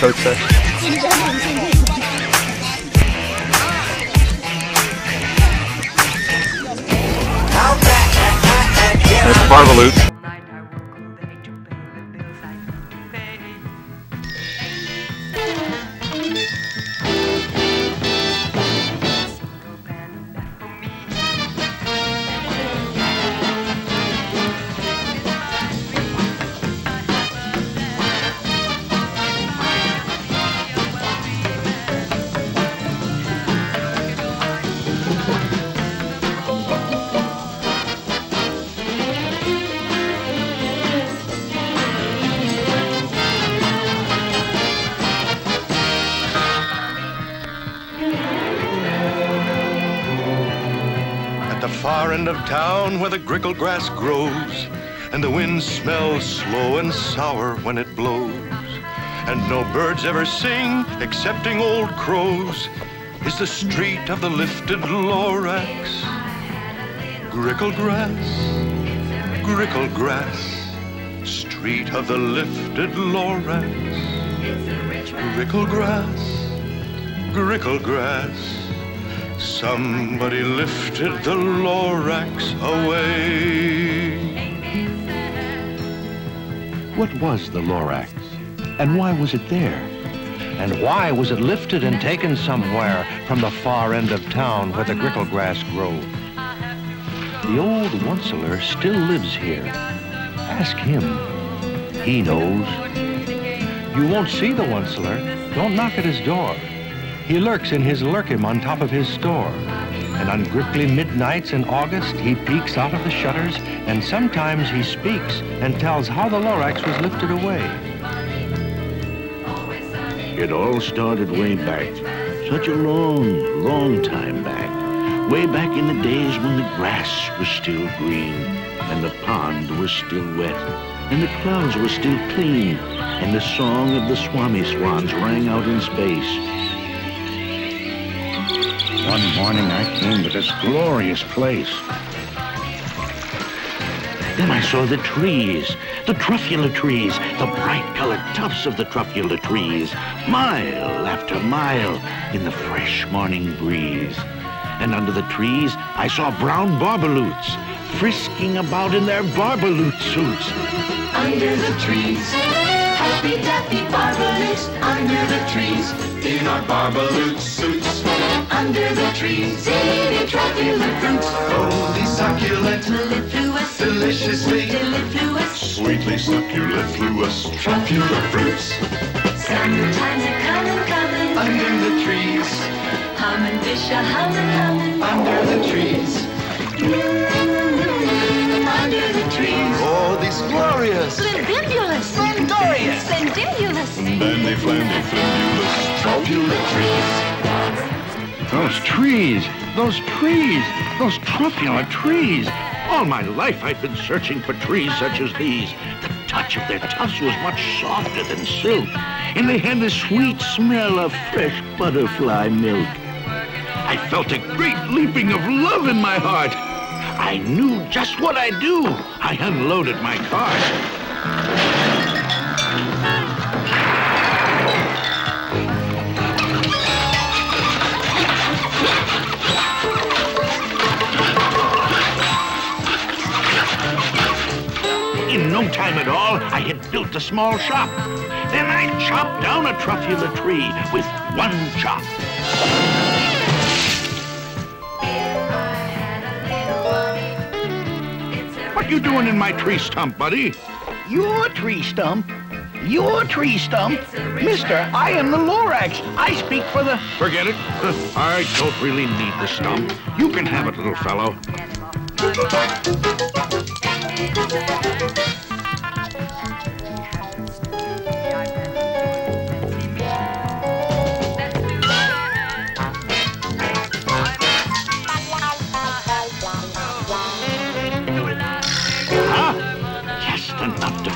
coach say? There's the Barbaloots. The far end of town where the grickle grass grows, and the wind smells slow and sour when it blows, and no birds ever sing excepting old crows, is the street of the lifted Lorax. Grickle grass, street of the lifted Lorax. Grickle grass, somebody lifted the Lorax away. What was the Lorax? And why was it there? And why was it lifted and taken somewhere from the far end of town where the grickle grass grows? The old Onceler still lives here. Ask him. He knows. You won't see the Onceler. Don't knock at his door. He lurks in his lurkim on top of his store. And on gripply midnights in August, he peeks out of the shutters, and sometimes he speaks and tells how the Lorax was lifted away. It all started way back, such a long, long time back. Way back in the days when the grass was still green, and the pond was still wet, and the clouds were still clean, and the song of the Swami swans rang out in space. One morning I came to this glorious place. Then I saw the trees, the truffula trees, the bright-colored tufts of the truffula trees, mile after mile in the fresh morning breeze. And under the trees I saw brown barbaloots frisking about in their barbaloot suits. Under the trees, happy-dappy barbaloots. Under the trees, in our barbaloot suits. Under the trees, eating truffula fruits. Holy succulent, mellifluous, deliciously, delifluous, sweetly succulifluous, truffula fruits. Summertime's a-comin'. Under the trees, hummin' fish a-hummin'. Under the trees, under the trees. Oh, these glorious, Splendibulous, splendorious, spendibulous, bandy, flandy, flimbulous, truffula trees. Those trees, those truffula trees. All my life I've been searching for trees such as these. The touch of their tufts was much softer than silk, and they had the sweet smell of fresh butterfly milk. I felt a great leaping of love in my heart. I knew just what I'd do. I unloaded my cart. In no time at all, I had built a small shop. Then I chopped down a truffula tree with one chop. What you doing in my tree stump, buddy? Your tree stump? Your tree stump? Mister, I am the Lorax. I speak for the... Forget it. I don't really need the stump. You can have it, little fellow.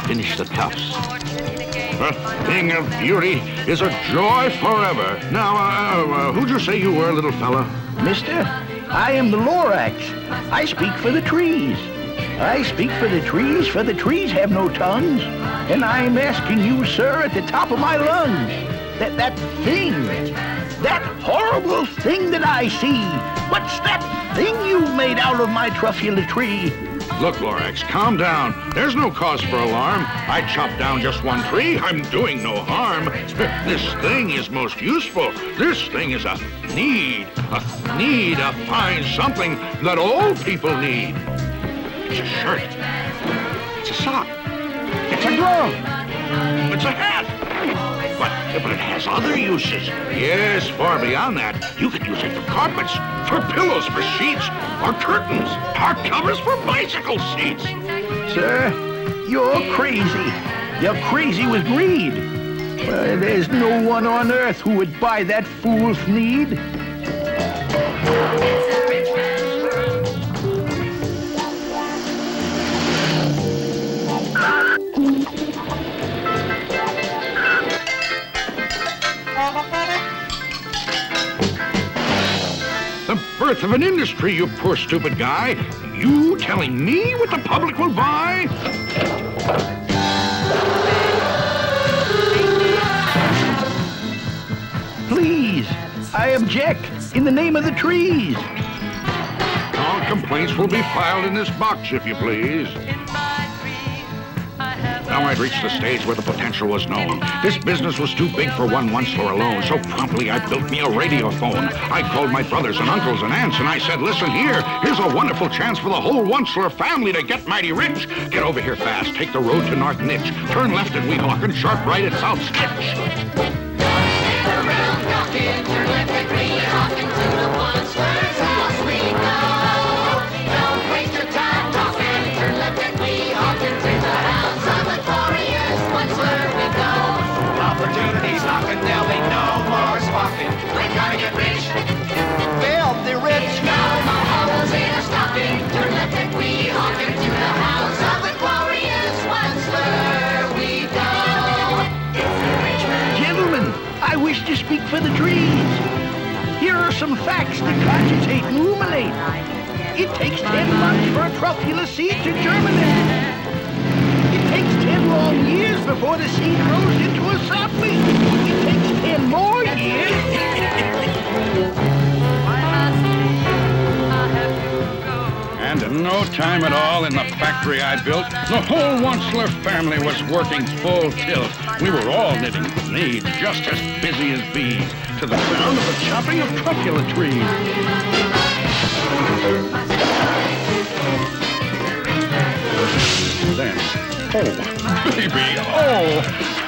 Finish the tufts. A thing of beauty is a joy forever. Now, who'd you say you were, little fella? Mister, I am the Lorax. I speak for the trees. I speak for the trees have no tongues. And I'm asking you, sir, at the top of my lungs, that thing, that horrible thing that I see, what's that thing you made out of my truffula tree? Look, Lorax, calm down. There's no cause for alarm. I chopped down just one tree. I'm doing no harm. This thing is most useful. This thing is a need to find something that old people need. It's a shirt. It's a sock. It's a glove. It's a hat. But it has other uses. Yes, far beyond that. You could use it for carpets, for pillows, for sheets, or curtains, or covers for bicycle seats. Sir, you're crazy. You're crazy with greed. There's no one on earth who would buy that fool's need. The birth of an industry, you poor stupid guy. You telling me what the public will buy? Please, I object in the name of the trees. All complaints will be filed in this box, if you please. Now I'd reached the stage where the potential was known. This business was too big for one Onceler alone, so promptly I built me a radiophone. I called my brothers and uncles and aunts, and I said, listen here, here's a wonderful chance for the whole Onceler family to get mighty rich. Get over here fast, take the road to North Nitch, turn left at Weehawken, and sharp right at South Stitch. Opportunities knocking, there'll be no more squawking. We're gonna get rich, filthy rich. No more holes in our stocking. Turn left at Weehawken to the house of the glorious Onceler we go. It's a rich man. Gentlemen, I wish to speak for the trees. Here are some facts to cogitate and ruminate. It takes 10 months for a truffula seed to germinate. It takes 10 long years before the seed grows into a sapling. It takes 10 more years. And in no time at all in the factory I built, the whole Onceler family was working full tilt. We were all knitting needs, just as busy as bees, to the sound of the chopping of truffula trees. Then, oh, baby,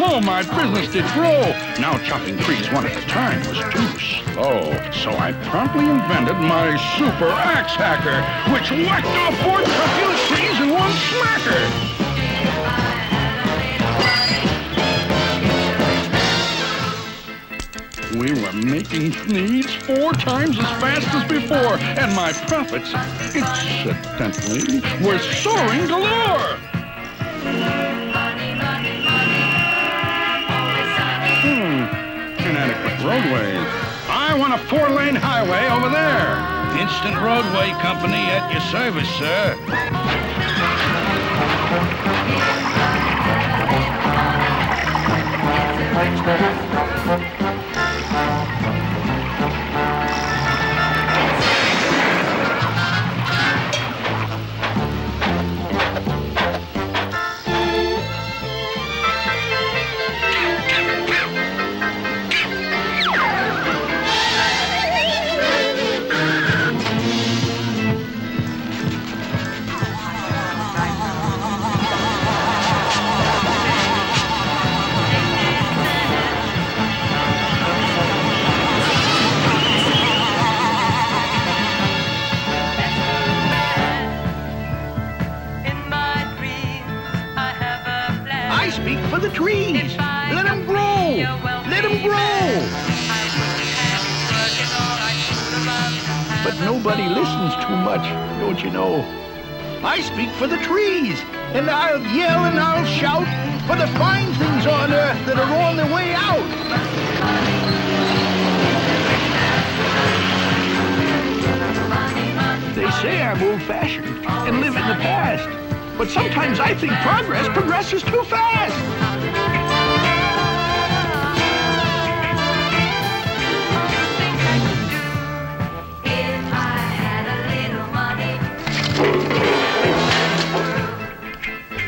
oh, my business did grow. Now chopping trees one at a time was too slow. So I promptly invented my super axe hacker, which whacked off 4 truffula trees in one smacker. We were making needs 4 times as fast as before, and my profits, incidentally, were soaring galore. Inadequate roadways. I want a 4-lane highway over there. Instant Roadway Company at your service, sir. The trees. Let them grow. Let them grow. But nobody listens too much, don't you know? I speak for the trees, and I'll yell and I'll shout for the fine things on earth that are on their way out. They say I'm old-fashioned and live in the past, but sometimes I think progress progresses too fast.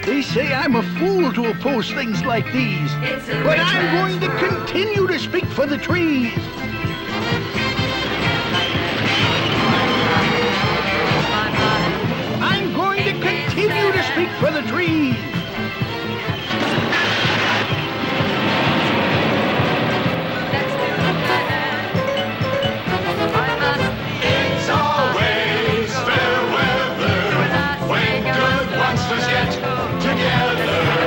They say I'm a fool to oppose things like these, but I'm going to continue to speak for the trees. I'm going to continue to speak for the trees. It's always fair weather when good monsters get together.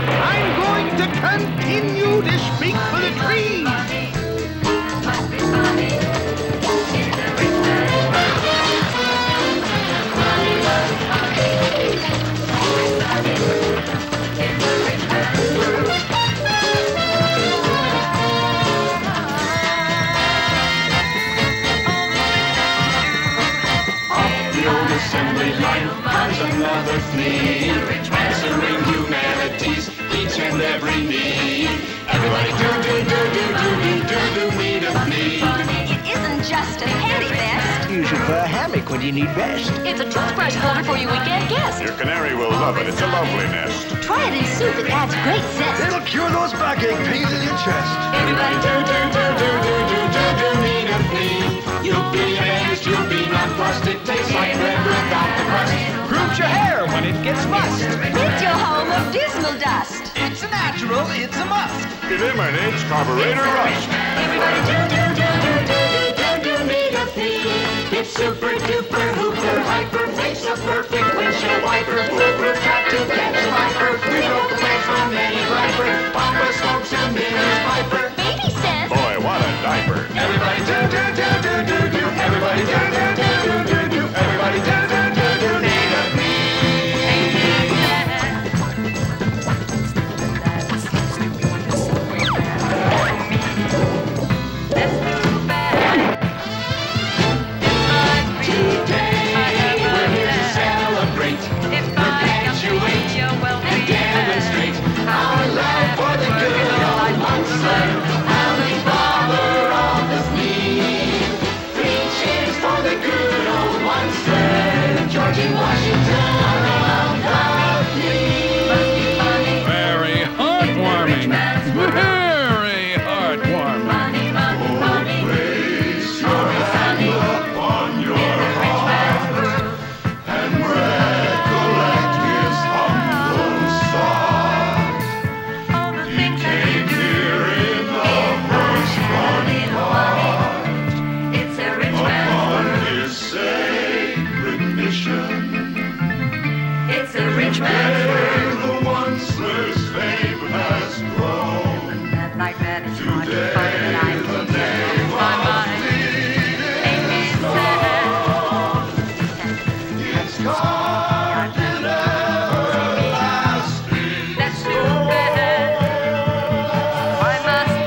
I'm going to continue to speak for the trees. Assembly line comes another fleet, answering humanity's each and every need. Everybody do need a fleet. It isn't just a handy vest. Use it for a hammock when you need rest. It's a toothbrush holder for your weekend guest. Your canary will love it. It's a lovely nest. Try it in soup. It adds great zest. It'll cure those backache pains in your chest. Everybody do need a fleet. You'll be amazed, you'll be nonplussed. It tastes like bread without the crust. Proves your hair when it gets mussed. Rid your home of dismal dust. It's a natural, it's a must. It emanates carburetor rust. Everybody do need a fleet. It's super duper hooper hyper, makes a perfect windshield wiper. Foolproof to catch a viper. We broke the plans from any griper. Papa smokes a Miller's piper. Baby says. Boy, what a diaper. Everybody do. Everybody do. Everybody do need a Very heartwarming. Very heartwarming. Place your hand upon your heart and recollect his humble start. He came here in the first running heart upon his sacred mission. It's a rich man's Where the once-less fame has grown. like that is hard to Today find, but I the can name my of mind. fleet is gone. It's gone and everlasting. That's too bad. Why must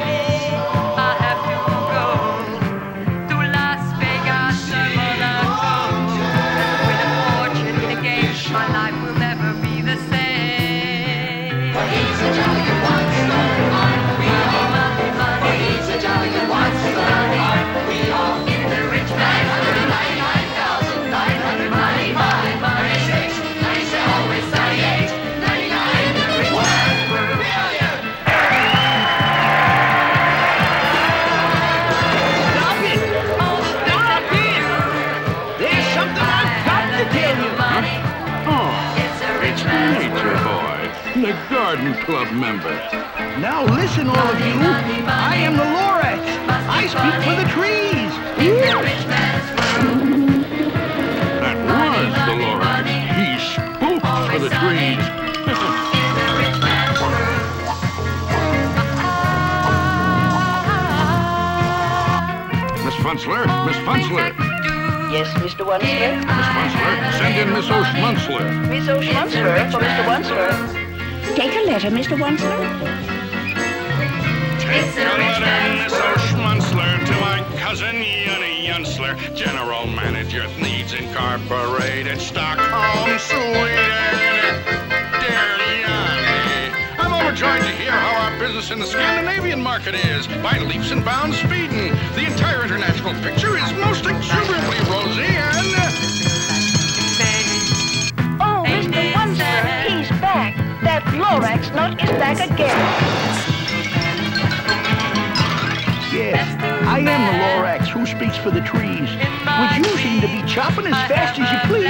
I have to go to Las Vegas or Monaco? With a fortune in the game, my life will never be the same. He's a jolly good once-a-man. We all money. He's a jolly good once-a-man. We all in the rich man. 199,995. 96, 97, always 98, 99. The rich man. Million. Stop it! Stop it! There's something I've got to tell you. It's a rich man's Nature boy, the garden club member. Now listen, all of you. I am the Lorax. I speak for the trees. That was the Lorax. He spooked for the trees. Miss Funzler, Miss Funzler. Yes, Mr. Wunsler? Miss Funzler, send in Miss O'Schmunzler. Miss O'Schmunzler for Mr. Wunsler. Take a letter, Mr. Wunsler. Take a letter, Miss O'Schmunzler, till I come cousin Yunny Yunsler, general manager, needs incorporated, Stockholm, Sweden. Dear Yanni, I'm overjoyed to hear how our business in the Scandinavian market is, by leaps and bounds speeding. The entire international picture is most exuberantly rosy and... Oh, Mr. Wunsler, he's back. That Lorax nut is back again. Yes, I am the Lorax who speaks for the trees, which you seem to be chopping as fast as you please.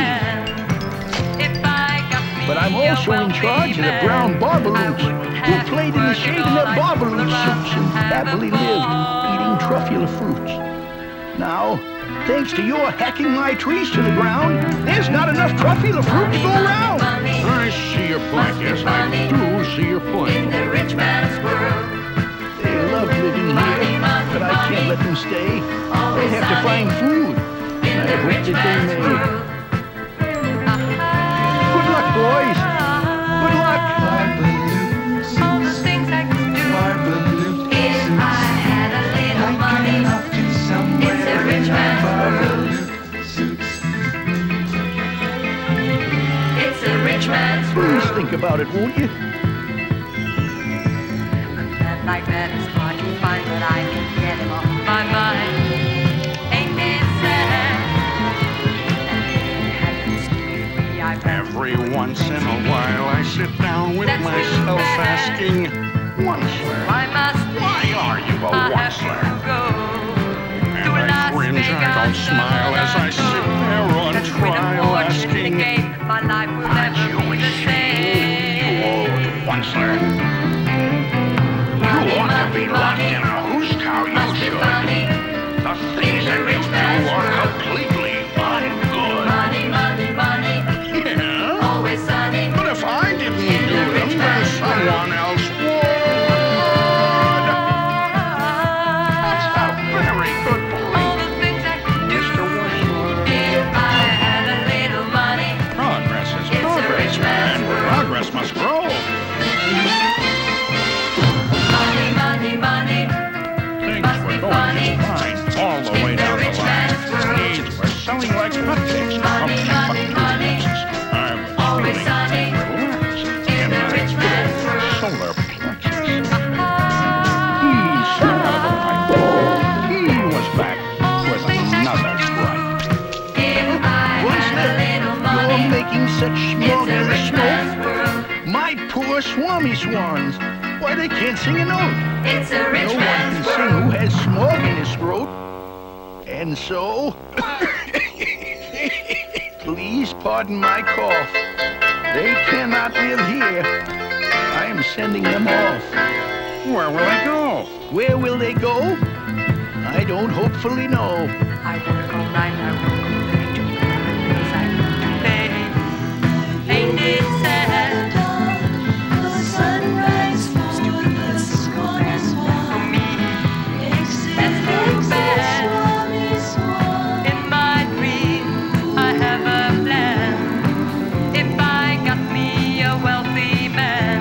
But I'm also in charge of the brown barbaloots, who played in the shade in their barbaloot suits and happily lived eating truffula fruits. Now, thanks to your hacking my trees to the ground, there's not enough truffula fruit to go around. I see your point, yes, I do see your point. They love living here, but I can't let them stay. They have to find food, and I hope that they may. Good luck, boys. Good luck. All the things I could do if I had a little money. It's a rich man's world. It's a rich man's world. Please think about it, won't you? Like that is hard to find, but I can get him off my mind. Ain't it sad? Every once in a while I sit down with myself asking, Wunsler, why are you a Wunsler? And I cringe, I don't smile as I sit there on trial asking, my life will never be the same. You old Wunsler. You ought to be locked in a hoosh cow, you should. The things that you do are completely ungood. Money, money, money. Yeah? Always sunny. But if I didn't do them, then someone else would. That's a very good point. All the things I could do Mr. Wunsler. if I had a little money. Progress is It's a progress, rich man's and world. progress must grow. Money, money, money. Things Must were be going funny. just fine all the way down the Rich line. man's world. Seeds were selling like hotcakes to Money, money, money. I was Always feeling sunny. relaxed In in the my rich man's world. solar plexus. He was back with another gripe. If I had a little You're money. making such It's smog a in the rich man's smoke. world. My poor swami swans. Why, they can't sing a note. It's a rich No one man's can sing who world. has smog in his throat. And so... Please pardon my cough. They cannot live here. I am sending them off. Where will they go? Where will they go? I don't hopefully know. I work all night, I work all day to pay the bills I need to pay. Ain't it sad? For me, that's too bad. In my dream, I have a plan. If I got me a wealthy man,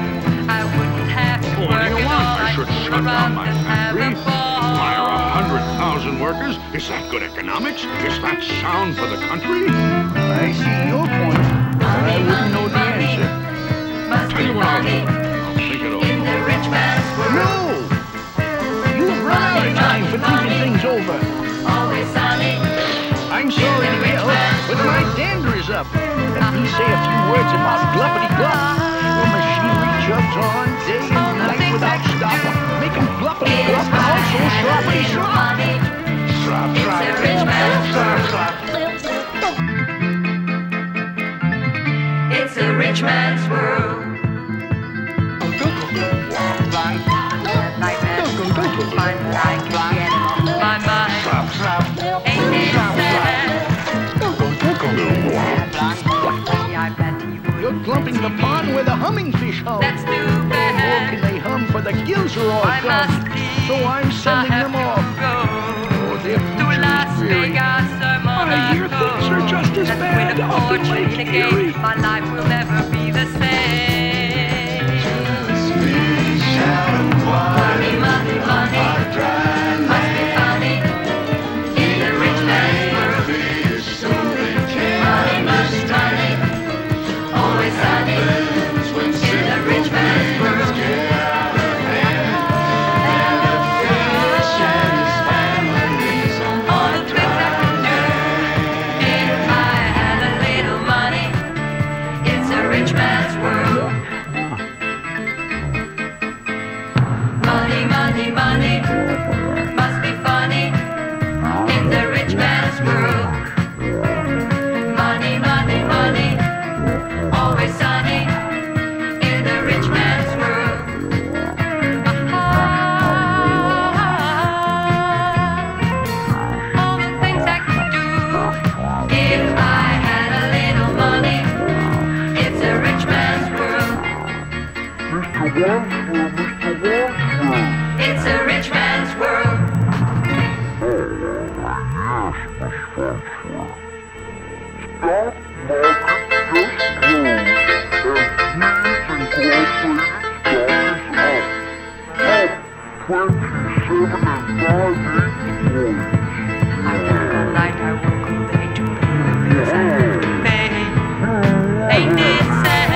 I wouldn't have to What work do you at want? all. I should could shut down run my and have factory? a ball. Hire 100,000 workers? Is that good economics? Is that sound for the country? I see your point, but I wouldn't know the answer. Must Tell be you what I'll do. funny I'll think it in over. the rich man's world. No! You've run out of time for thinking things over. Always sunny. I'm sorry to yell, but my dander is up. Let me say a few words about gluppity-glup. The machinery chugs on day and night without stop. Making gluppity-glup and also sloppity-slop. Money. Slap, It's a rich man's world. It's a rich man's world. Like that, find that I can get him off my mind. Ain't it sad? I bet he would. You're clumping the pond where the humming fish hum. That's too Nor bad. can they hum, for the gills are all I must gone. leave. So I'm sending I have them off. to go Oh, their to future Las is dreary. Vegas or Monaco. I hear things are just as That's bad with a up in fortune Lake in a game. Erie. My life will never be the same. Money, money, money. Must be funny rich man's world. Money, money, money must be funny in the rich man's world. Money, money, money, always sunny in the rich man's world. All the things I could do if I had a little money. It's a rich man's world. It's a rich man's world. I work all night, I work all day to pay the bills I have to pay. Ain't it sad?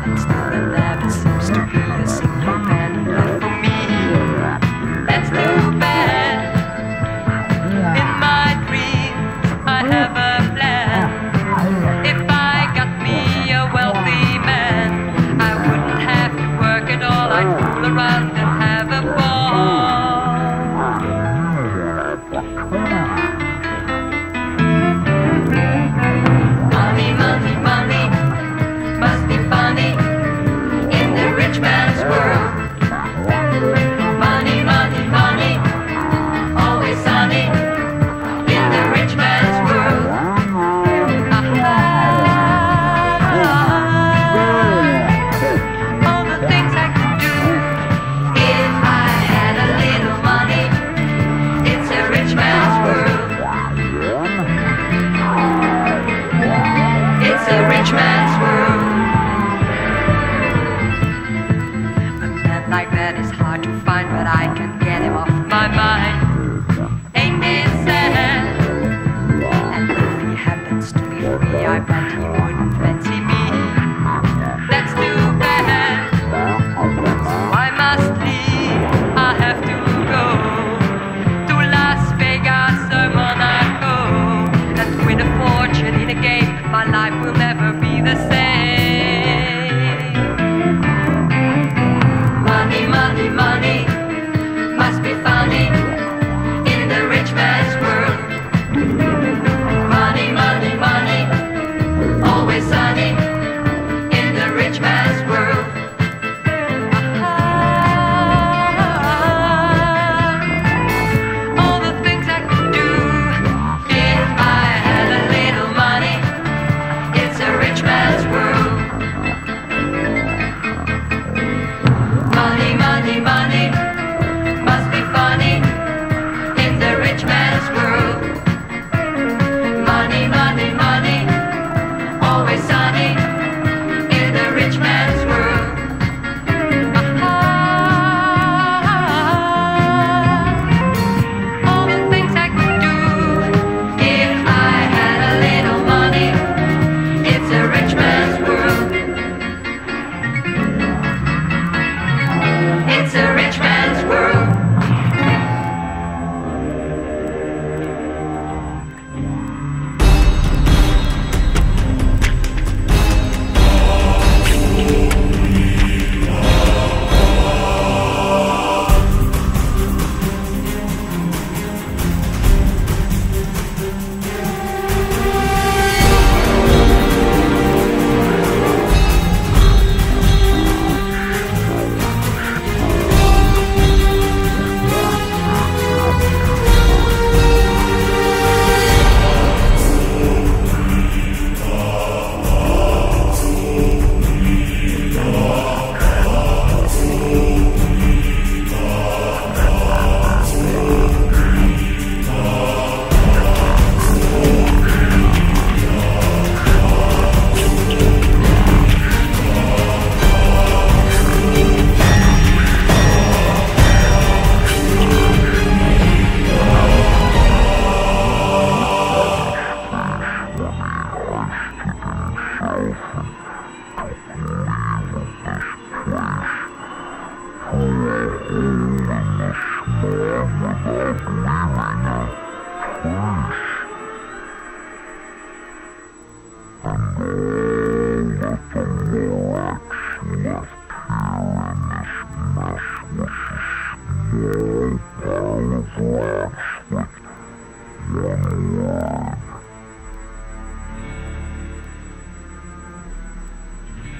And still alive, it seems to be a single man enough for me. That's too bad. In my dreams, I have a plan. If I got me a wealthy man, I wouldn't have to work at all. I'd fool around and have a ball.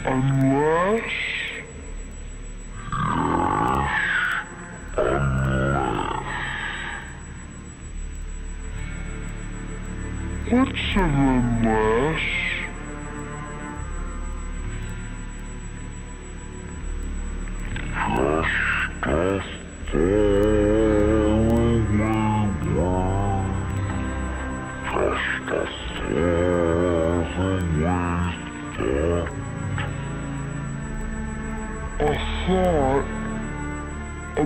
Unless... What's an unless? Just a faraway word. Just a faraway thought. A thought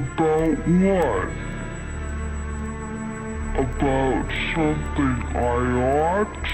about what? About something I ought?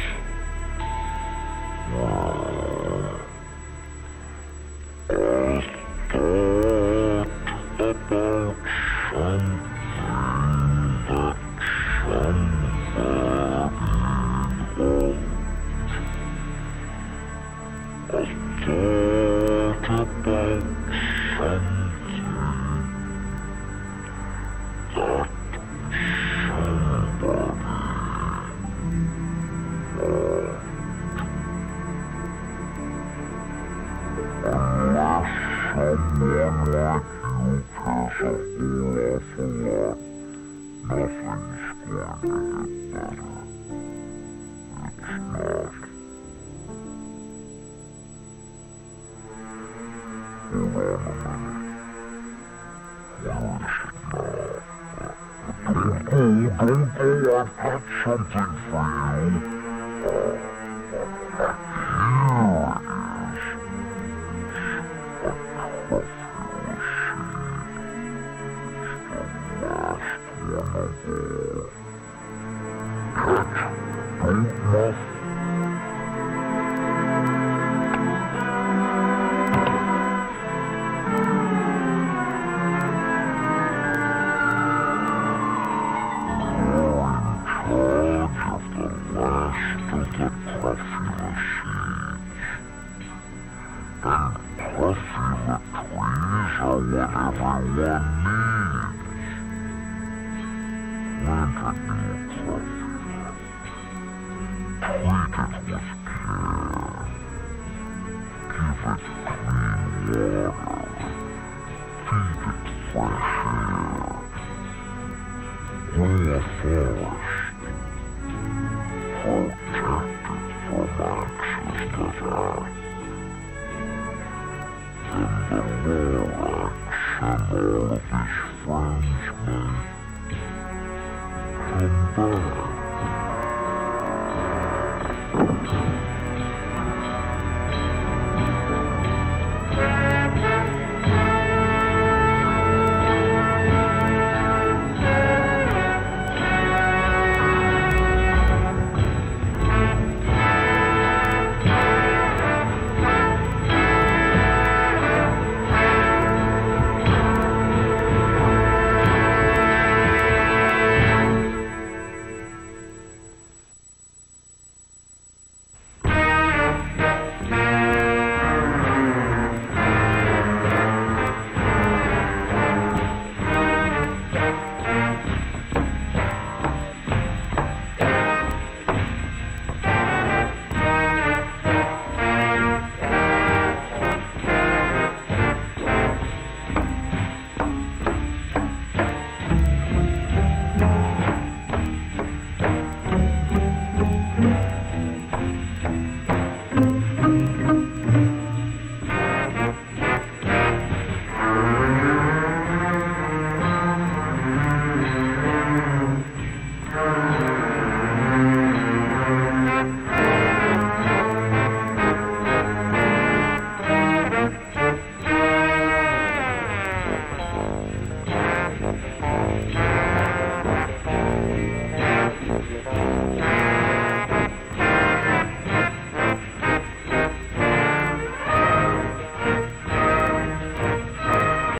A thought about something that somebody owns. A thought about something that someone like you cares a whole awful lot, nothing's going to get better. It's not. Hold on a minute. Where is it now? Don't go, I've got something for you. Here it is. And all of his friends may come back.